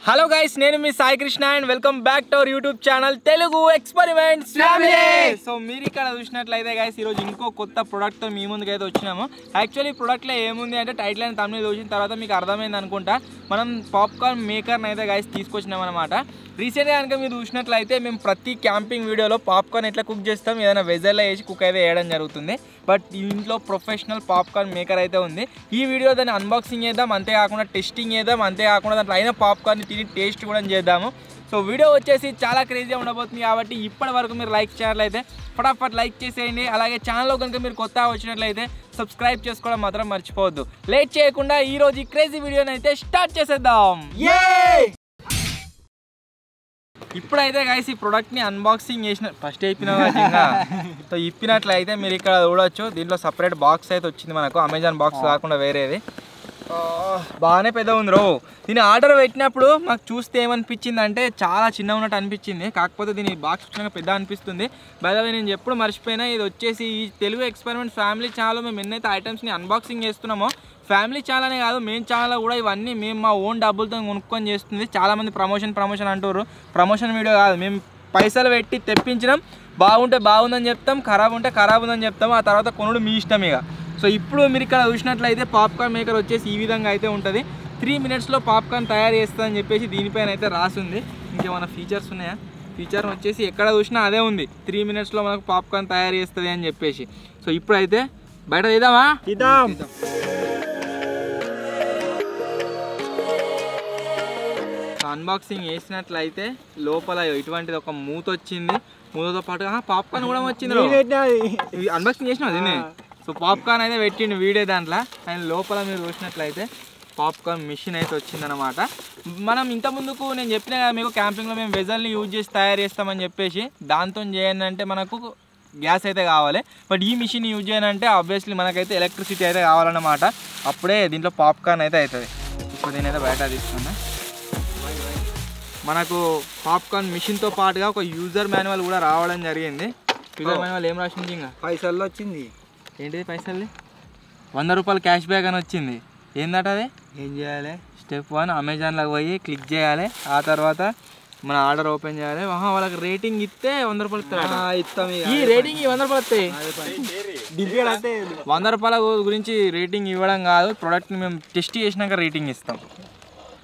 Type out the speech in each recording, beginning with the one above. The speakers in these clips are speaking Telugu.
హలో గైస్, నేను మీ Sai Krishna and welcome back to our YouTube channel Telugu experiments family. So మీరు ఇక్కడ చూసినట్లయితే గైస్, ఈరోజు ఇంకో కొత్త ప్రోడక్ట్తో మీ ముందుకు అయితే వచ్చినాము. యాక్చువల్లీ ప్రోడక్ట్లో ఏముంది అంటే టైటిల్ అండ్ థంబ్నెయిల్ చూసిన తర్వాత మీకు అర్థమైంది అనుకుంటా. మనం పాప్కార్న్ మేకర్ని అయితే గైస్ తీసుకొచ్చినాం అనమాట. రీసెంట్గా కనుక మీరు చూసినట్లయితే మేము ప్రతి క్యాంపింగ్ వీడియోలో పాప్కార్న్ ఎట్లా కుక్ చేస్తాం, ఏదైనా వెజర్లో వేసి కుక్ అయితే వేయడం జరుగుతుంది. బట్ ఇంట్లో ప్రొఫెషనల్ పాప్కార్న్ మేకర్ అయితే ఉంది. ఈ వీడియో దాన్ని అన్బాక్సింగ్ చేద్దాం, అంతేకాకుండా టెస్టింగ్ చేద్దాం, అంతేకాకుండా దాంట్లో అయిన పాప్కార్న్ తిని టేస్ట్ కూడా చేద్దాము. సో వీడియో వచ్చేసి చాలా క్రేజీగా ఉండబోతుంది. కాబట్టి ఇప్పటి వరకు మీరు లైక్ చేయాలైతే ఫటాఫట్ లైక్ చేసేయండి. అలాగే ఛానల్లో కనుక మీరు కొత్తగా వచ్చినట్లయితే సబ్స్క్రైబ్ చేసుకోవడం మాత్రం మర్చిపోవద్దు. లేట్ చేయకుండా ఈరోజు ఈ క్రేజీ వీడియోని అయితే స్టార్ట్ చేసేద్దాం. ఇప్పుడైతే గైస్ ఈ ప్రోడక్ట్ని అన్బాక్సింగ్ చేసిన ఫస్ట్ అయిపోయినా. సో ఇప్పినట్లయితే మీరు ఇక్కడ చూడవచ్చు, దీంట్లో సపరేట్ బాక్స్ అయితే వచ్చింది మనకు, అమెజాన్ బాక్స్ కాకుండా వేరేది. బాగానే పెద్ద ఉంది రో. దీని ఆర్డర్ పెట్టినప్పుడు మాకు చూస్తే ఏమనిపించింది అంటే చాలా చిన్న ఉన్నట్టు అనిపించింది. కాకపోతే దీని బాక్స్ వచ్చినాక పెద్ద అనిపిస్తుంది. బై ద వే నేను ఎప్పుడు మర్చిపోయినా, ఇది వచ్చేసి ఈ తెలుగు ఎక్స్పెరిమెంట్ ఫ్యామిలీ ఛానల్లో మేము ఎన్నైతే ఐటమ్స్ని అన్బాక్సింగ్ చేస్తున్నామో, ఫ్యామిలీ ఛానల్ కాదు మెయిన్ ఛానల్లో కూడా ఇవన్నీ మేము మా ఓన్ డబ్బులతో కొనుక్కొని చేస్తుంది. చాలామంది ప్రమోషన్ అంటారు. ప్రమోషన్ వీడియో కాదు, మేము పైసలు పెట్టి తెప్పించడం. బాగుంటే బాగుందని చెప్తాం, ఖరాబ్ ఉంటే ఖరాబ్ ఉందని చెప్తాం. ఆ తర్వాత కొనుడు మీ ఇష్టం ఇక. సో ఇప్పుడు మీరు ఇక్కడ చూసినట్లయితే పాప్కార్న్ మేకర్ వచ్చేసి ఈ విధంగా అయితే ఉంటుంది. 3 minutesలో పాప్కార్న్ తయారు చేస్తుందని చెప్పేసి దీనిపైన అయితే రాసింది. ఇంకేమైనా ఫీచర్స్ ఉన్నాయా? ఫీచర్ వచ్చేసి ఎక్కడ చూసినా అదే ఉంది, 3 minutesలో మనకు పాప్కార్న్ తయారు చేస్తుంది అని చెప్పేసి. సో ఇప్పుడైతే బయట తీద్దామా? తీద్దాం. అన్బాక్సింగ్ చేసినట్లయితే లోపల ఇటువంటిది ఒక మూత వచ్చింది. మూతతో పాటు పాప్కార్న్ కూడా వచ్చింది. అన్బాక్సింగ్ చేసినా దీన్ని. సో పాప్కార్న్ అయితే పెట్టిండు వీడియో దాంట్లో. అండ్ లోపల మీరు చూసినట్లయితే పాప్కార్న్ మిషన్ అయితే వచ్చిందనమాట. మనం ఇంత ముందుకు నేను చెప్పినా కదా మీకు, క్యాంపింగ్లో మేము వెజల్ని యూజ్ చేసి తయారు చేస్తామని చెప్పేసి. దాంతో చేయాలంటే మనకు గ్యాస్ అయితే కావాలి. బట్ ఈ మిషన్ యూజ్ చేయాలంటే ఆబ్వియస్లీ మనకైతే ఎలక్ట్రిసిటీ అయితే కావాలన్నమాట. అప్పుడే దీంట్లో పాప్కార్న్ అయితే అవుతుంది. ఇప్పుడు నేనైతే బయట తీసుకున్నా. మనకు పాప్కార్న్ మిషన్తో పాటుగా ఒక యూజర్ మాన్యువల్ కూడా రావడం జరిగింది. యూజర్ మాన్యువల్ ఏం రాసింది? ఇంకా పైసల్లో వచ్చింది. ఏంటిది పైసలు? 100 రూపాయలు క్యాష్ బ్యాక్ అని వచ్చింది. ఏందట అది? ఏం చేయాలి? స్టెప్ 1 అమెజాన్లోకి పోయి క్లిక్ చేయాలి. ఆ తర్వాత మన ఆర్డర్ ఓపెన్ చేయాలి. వాళ్ళకి రేటింగ్ ఇస్తే 100 రూపాయలు ఇస్తాం. ఈ రేటింగ్ 100 రూపాయలు వస్తాయి. 100 రూపాయల గురించి రేటింగ్ ఇవ్వడం కాదు, ప్రోడక్ట్ని మేము టెస్ట్ చేసినాక రేటింగ్ ఇస్తాం.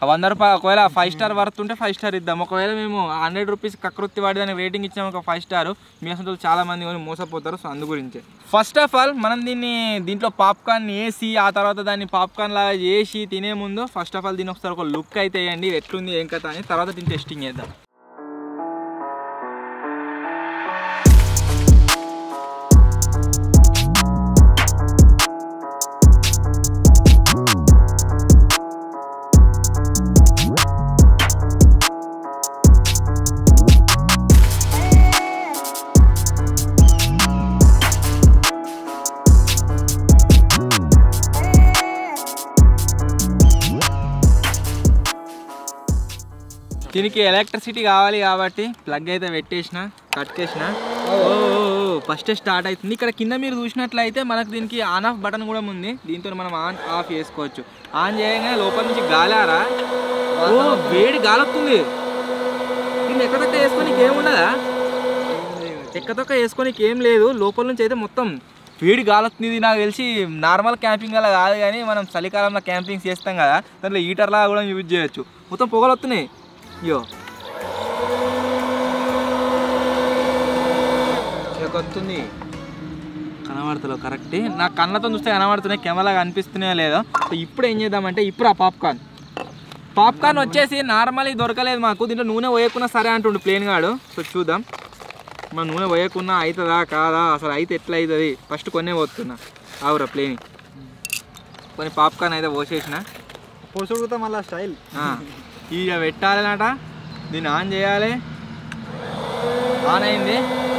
100 రూపాయలు ఒకవేళ 5 స్టార్ వర్త్ ఉంటే 5 స్టార్ ఇద్దాం. ఒకవేళ మేము 100 రూపీస్ కకృతి వాడి దానికి రేటింగ్ ఇచ్చాము ఒక 5 స్టార్, మీ అసలు చాలా మంది కొని మోసపోతారు. సో అందు గురించి ఫస్ట్ ఆఫ్ ఆల్ మనం దీంట్లో పాప్కార్న్ వేసి ఆ తర్వాత దాన్ని పాప్కార్న్ లాగా చేసి తినే ముందు ఫస్ట్ ఆఫ్ ఆల్ దీన్ని ఒకసారి ఒక లుక్ అయితే వేయండి, ఇది ఎట్లుంది ఏం కథ అని. తర్వాత దీన్ని టెస్టింగ్ చేద్దాం. దీనికి ఎలక్ట్రిసిటీ కావాలి కాబట్టి ప్లగ్ అయితే పెట్టేసిన, కట్ చేసిన. ఫస్ట్ స్టార్ట్ అవుతుంది. ఇక్కడ కింద మీరు చూసినట్లయితే మనకు దీనికి ఆన్ ఆఫ్ బటన్ కూడా ఉంది. దీంతో మనం ఆన్ ఆఫ్ చేసుకోవచ్చు. ఆన్ చేయగానే లోపల నుంచి గాలారా, వేడి గాలి వస్తుంది. దీన్ని ఎక్కదొక్క వేసుకోనికి ఏముండదా? ఎక్కదొక్క వేసుకోనికి ఏం లేదు. లోపల నుంచి అయితే మొత్తం వేడి గాలి వస్తుంది. నాకు తెలిసి నార్మల్ క్యాంపింగ్ అలా కాదు, కానీ మనం చలికాలంలో క్యాంపింగ్ చేస్తాం కదా, దాంట్లో హీటర్లా కూడా యూజ్ చేయొచ్చు. మొత్తం పొగలు వస్తున్నాయి. అయ్యో వస్తుంది, కనబడతలేవు. కరెక్ట్, నా కళ్ళతో చూస్తే కనబడుతున్నాయి, కెమెరాగా అనిపిస్తున్నాయో లేదో. సో ఇప్పుడు ఏం చేద్దామంటే, ఇప్పుడు ఆ పాప్కార్న్ వచ్చేసి నార్మల్ దొరకలేదు మాకు. దీంట్లో నూనె పోయకున్నా సరే అంటుండు ప్లేన్ గాడు. సో చూద్దాం మన నూనె పోయకున్నా అవుతుందా కాదా, అసలు అయితే ఎట్లా అవుతుంది. ఫస్ట్ కొన్నే పోతున్నా ఆవురా ప్లేన్. కొన్ని పాప్కార్న్ అయితే పోసేసిన. పోసుడుతా మళ్ళీ స్టైల్ ఇక పెట్టాలన్నట. దీన్ని ఆన్ చేయాలి. ఆన్ అయింది.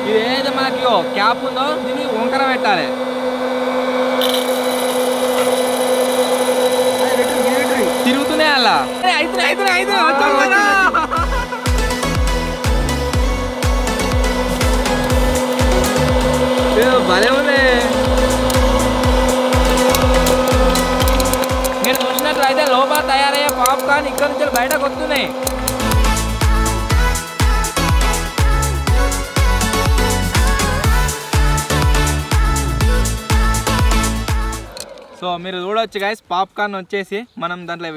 ఇది ఏదైతే మనకి క్యాప్ ఉందో దీన్ని వంకర పెట్టాలి. తిరుగుతున్నాయి అలా. భలే ఉంది. నేను చూసినట్లయితే లోపల తయారయ్యే పాప్కార్న్ పాప్కార్న్ ఇక్కడ నుంచి బయటకు వస్తున్నాయి. సో మీరు చూడవచ్చు గైస్, పాప్కార్న్ వచ్చేసి మనం దాంట్లో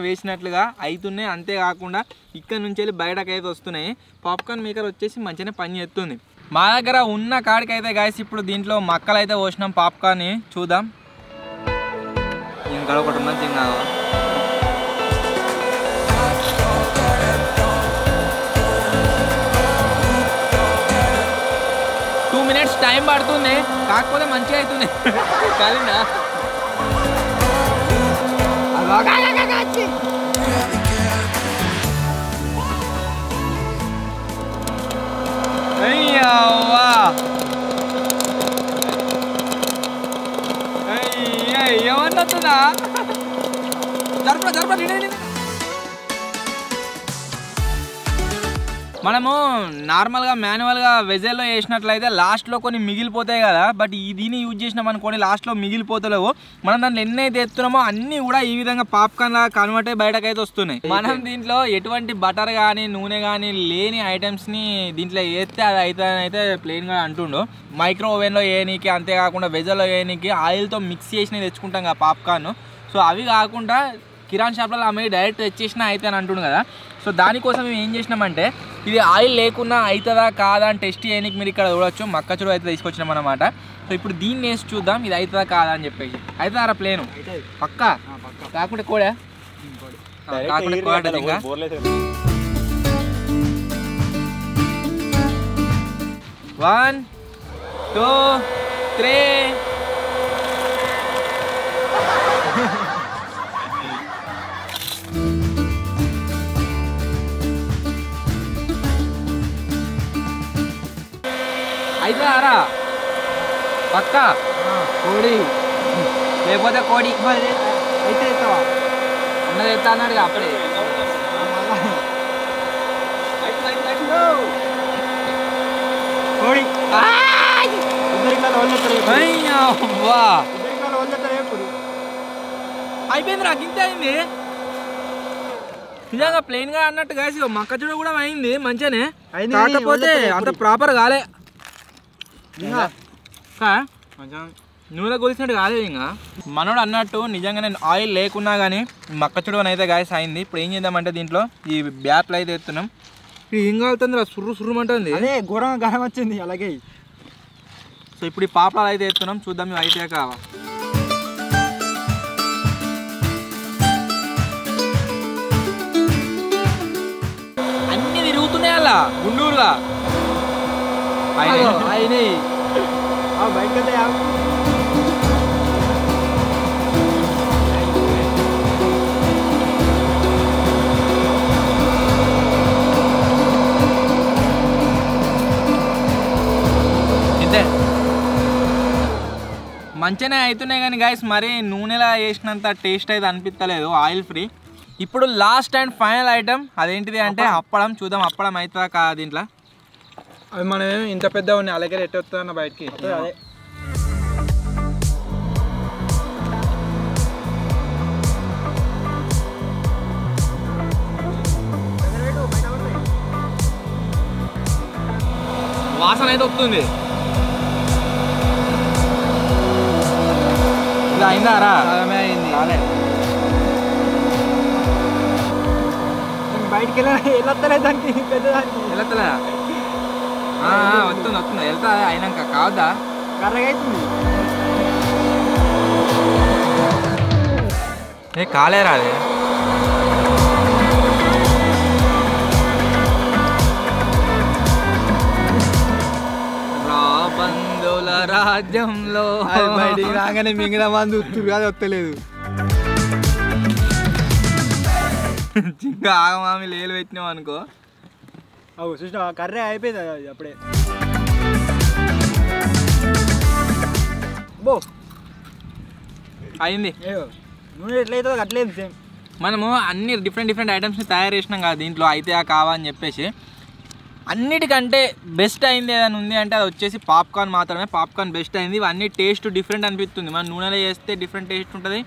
వేసినట్లుగా అవుతున్నాయి. అంతేకాకుండా ఇక్కడ నుంచి వెళ్ళి బయటకు అయితే వస్తున్నాయి. పాప్కార్న్ మేకర్ వచ్చేసి మంచిగానే పని చేస్తుంది. మా దగ్గర ఉన్న కాడికైతే గైస్ ఇప్పుడు దీంట్లో మక్కలు అయితే పోసినాం పాప్కార్న్ని. చూద్దాం ఇంకా ఒకటి ఉన్నది ఇంకా 2 minutes టైం పడుతుంది, కాకపోతే మంచిగా అవుతుంది. కాలిందా అయ్యవ్వా ఏమన్నదా జరప మనము నార్మల్గా మాన్యువల్గా వెజల్లో వేసినట్లయితే లాస్ట్లో కొన్ని మిగిలిపోతాయి కదా, బట్ దీన్ని యూజ్ చేసినాం అనుకోండి లాస్ట్లో మిగిలిపోతలేవు. మనం దాంట్లో ఎన్నైతే ఎత్తున్నామో అన్నీ కూడా ఈ విధంగా పాప్కార్న్ లాగా కన్వర్ట్ అయ్యి బయటకైతే వస్తున్నాయి. మనం దీంట్లో ఎటువంటి బటర్ కానీ నూనె కానీ లేని ఐటమ్స్ని దీంట్లో వేస్తే అది అయితే ప్లెయిన్గా అంటుండు. మైక్రో ఓవెన్లో వేయనీకి, అంతేకాకుండా వెజల్లో వేయనీకి ఆయిల్తో మిక్స్ చేసి తెచ్చుకుంటాం కదా పాప్కార్న్. సో అవి కాకుండా కిరాణా షాప్లలో అమ్మాయి డైరెక్ట్ తెచ్చేసినా అయితే అని అంటుండు కదా. సో దానికోసం మేము ఏం చేసినామంటే ఇది ఆయిల్ లేకున్నా అవుతుందా కాదా అని టెస్ట్ చేయడానికి మీరు ఇక్కడ చూడవచ్చు. మక్కచుడు అయితే తీసుకొచ్చినాం అనమాట. సో ఇప్పుడు దీన్ని వేసి చూద్దాం ఇది అవుతుందా కాదా అని చెప్పేసి. అవుతుందా ప్లేను పక్కా కాకుండా కోడా కాకుండా కోడ ఇంకా 1 2 3 అయితారా పక్కా కోడి లేకపోతే కోడి అయితే అవుతావా అన్నది ఎత్తా అన్నాడు అప్పుడే. కోడి అయిపోయింది నాకు ఇంత అయింది నిజంగా ప్లెయిన్ గా అన్నట్టు కాసి మక్కచుడ కూడా అయింది మంచిగానే, కాకపోతే అంత ప్రాపర్ కాలే. నూనె కొలిసినట్టు కాలేదు. ఇంకా మనోడు అన్నట్టు నిజంగానే ఆయిల్ లేకున్నా కానీ మక్కచుడు అని అయితే గాయస్ అయింది. ఇప్పుడు ఏం చేద్దామంటే దీంట్లో ఈ బ్యాప్లు అయితే ఎత్తున్నాం. ఇది ఏం కాలుతుంది సుర్రు సుర్రుమంటుంది, అదే ఘోరంగా గాయం వచ్చింది అలాగే. సో ఇప్పుడు ఈ పాపడాలు అయితే ఎత్తున్నాం, చూద్దాం ఇవి అయితే కావా. అన్ని తిరుగుతున్నాయి అలా గుండూరుగా అయినాయి. బయటకెళ్తే ఇంతే మంచిగానే అవుతున్నాయి కానీ గాయస్ మరి నూనెలా వేసినంత టేస్ట్ అయితే అనిపించలేదు, ఆయిల్ ఫ్రీ. ఇప్పుడు లాస్ట్ అండ్ ఫైనల్ ఐటమ్ అదేంటిది అంటే అప్పడం. చూద్దాం అప్పడం అవుతుందా కాదా దీంట్లో. అవి మనం ఇంత పెద్ద ఉన్నాయి అలాగే ఎట్ట వస్తుందన్న బయటికి. అదే వాసన అయితే వస్తుంది. ఇలా అయిందారా అయింది బయటికి వెళ్ళలేదు దానికి పెద్దదానికి వెళ్తలే వస్తుంది వెళ్తా అయినాక కావద్దా కర్రగా అవుతుంది. ఏ కాలేరా అది బంధువుల రాజ్యంలో బయటికి రాగానే మింగిన మంది ఉత్తురు కాదు వస్తలేదు. ఇంకా ఆగమామి లేలు పెట్టినావు అనుకో. అవు చూసిన కర్రే అయిపోయింది అప్పుడే. బో అయింది. నూనె ఎట్లయితే అట్లేదు సేమ్. మనము అన్ని డిఫరెంట్ ఐటమ్స్ని తయారు చేసినాం కదా దీంట్లో అయితే కావా అని చెప్పేసి. అన్నిటికంటే బెస్ట్ అయింది ఏదైనా ఉంది అంటే అది వచ్చేసి పాప్కార్న్ మాత్రమే. పాప్కార్న్ బెస్ట్ అయింది. ఇవన్నీ టేస్ట్ డిఫరెంట్ అనిపిస్తుంది. మనం నూనెలో చేస్తే డిఫరెంట్ టేస్ట్ ఉంటుంది,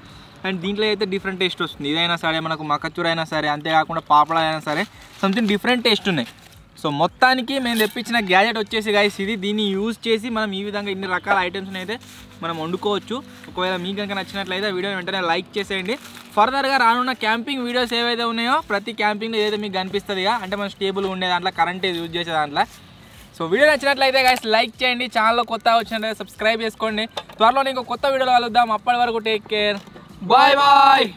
అండ్ దీంట్లో అయితే డిఫరెంట్ టేస్ట్ వస్తుంది. ఇదైనా సరే మనకు మక్కచూర అయినా సరే, అంతేకాకుండా పాపడ అయినా సరే సంథింగ్ డిఫరెంట్ టేస్ట్ ఉన్నాయి. సో మొత్తానికి మేము తెప్పించిన గ్యాజెట్ వచ్చేసి గైస్ ఇది. దీన్ని యూజ్ చేసి మనం ఈ విధంగా ఇన్ని రకాల ఐటమ్స్ని అయితే మనం వండుకోవచ్చు. ఒకవేళ మీకు కనుక నచ్చినట్లయితే వీడియోని వెంటనే లైక్ చేసేయండి. ఫర్దర్గా రానున్న క్యాంపింగ్ వీడియోస్ ఏవైతే ఉన్నాయో ప్రతి క్యాంపింగ్లో ఏదైతే మీకు కనిపిస్తుంది అంటే మనం స్టేబుల్ ఉండే దాంట్లో, కరెంట్ యూజ్ చేసే దాంట్లో. సో వీడియో నచ్చినట్లయితే గైస్ లైక్ చేయండి. ఛానల్లో కొత్తగా వచ్చినట్లయితే సబ్స్క్రైబ్ చేసుకోండి. త్వరలో ఇంకో కొత్త వీడియోలో కలుద్దాం. అప్పటి వరకు టేక్ కేర్. Bye bye.